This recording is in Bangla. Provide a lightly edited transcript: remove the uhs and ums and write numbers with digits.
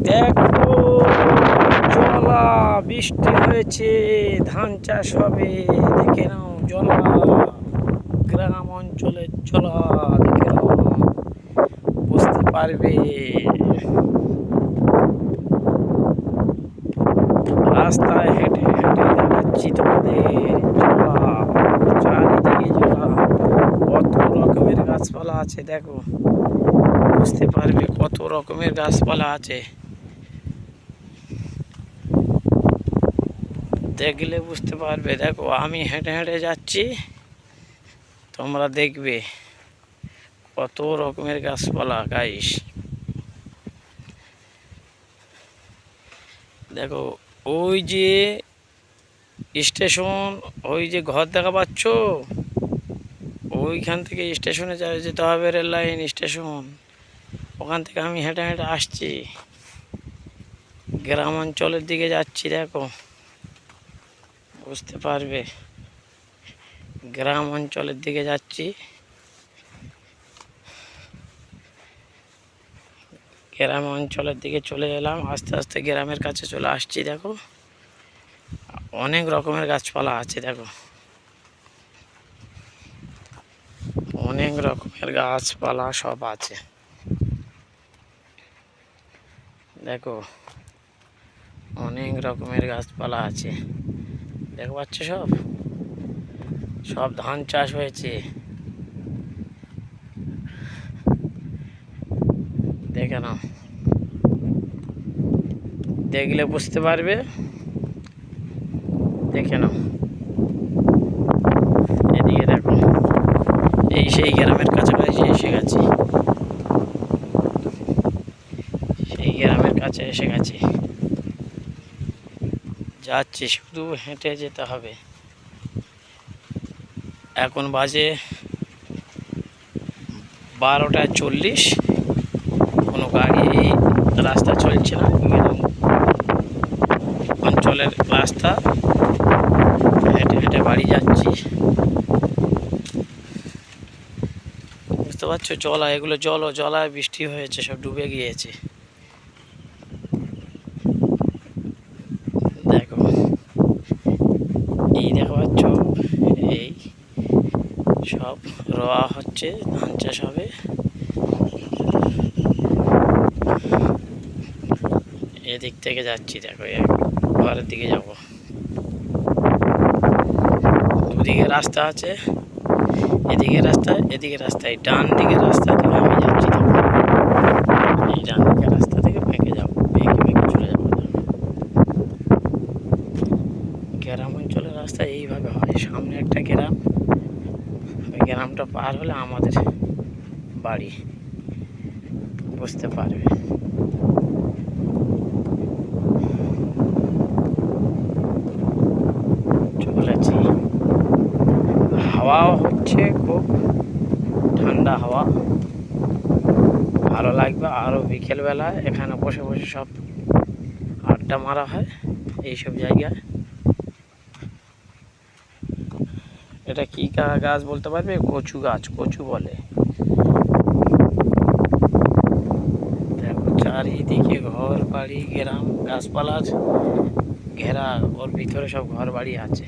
দেখো, জলা বৃষ্টি হয়েছে, ধান চাষ হবে। দেখে নাও জলা, গ্রাম অঞ্চলের জলা দেখে নাও, বুঝতে পারবে। রাস্তায় হেঁটে হেঁটে দেখাচ্ছি তোমাদের জলা, চারিদিকে জলা। কত রকমের গাছপালা আছে দেখো, বুঝতে পারবে কত রকমের গাছপালা আছে। দেখলে বুঝতে পারবে। দেখো, আমি হেঁটে হেঁটে যাচ্ছি, তোমরা দেখবে কত রকমের গাছপালা গাইস। দেখো, ওই যে স্টেশন, ওই যে ঘর দেখা পাচ্ছ, ওইখান থেকে স্টেশনে যেতে হবে, রেল লাইন স্টেশন। ওখান থেকে আমি হেঁটে হেঁটে আসছি, গ্রাম অঞ্চলের দিকে যাচ্ছি। দেখো, বুঝতে পারবে, গ্রাম অঞ্চলের দিকে যাচ্ছি। গ্রাম অঞ্চলের দিকে চলে এলাম, আস্তে আস্তে গ্রামের কাছে চলে আসছি। দেখো, অনেক রকমের গাছপালা আছে। দেখো, অনেক রকমের গাছপালা সব আছে। দেখো, অনেক রকমের গাছপালা আছে, দেখো পাচ্ছ। সব সব ধান চাষ হয়েছে। দেখে নাও, দেখলে বুঝতে পারবে। দেখে নাও, এদিকে দেখো, এই সেই গ্রামের কাছাকাছি এসে গেছি, সেই গ্রামের কাছে এসে গেছি। যাচ্ছি, শুধু হেঁটে যেতে হবে। এখন বাজে 12:40। কোনো গাড়ি রাস্তা চলছে না, অঞ্চলের রাস্তা। হেঁটে হেঁটে বাড়ি যাচ্ছি। বুঝতে পারছো, জলা, এগুলো জলায় বৃষ্টি হয়েছে, সব ডুবে গিয়েছে। দেখো, এই দেখো পাচ্ছ, এই সব রোয়া হচ্ছে, ধান চাষ হবে। এদিক থেকে যাচ্ছি। দেখো, ঘরের দিকে যাব। দুদিকে রাস্তা আছে, এদিকে রাস্তা, এদিকে রাস্তা, এই ডান দিকের রাস্তা থেকে আমি যাচ্ছি। দেখো, এই ডান দিকের রাস্তা থেকে বেঁকে যাবো, বেঁকে বেঁকে চলে যাবো। গ্রাম অঞ্চলের রাস্তা এইভাবে হয়। সামনে একটা গ্রাম, ওই গ্রামটা পার হলে আমাদের বাড়ি, বুঝতে পারবে। চলেছি, হাওয়াও হচ্ছে, খুব ঠান্ডা হাওয়া, ভালো লাগবে। আরও বিকেলবেলা এখানে বসে বসে সব আড্ডা মারা হয় এইসব জায়গায়। এটা কি গাছ বলতে পারবে? কচু গাছ, কচু বলে। দেখো, চারিদিকে ঘর বাড়ি, গ্রাম, গাছপালার ঘেরা, ওর ভিতরে সব ঘর বাড়ি আছে।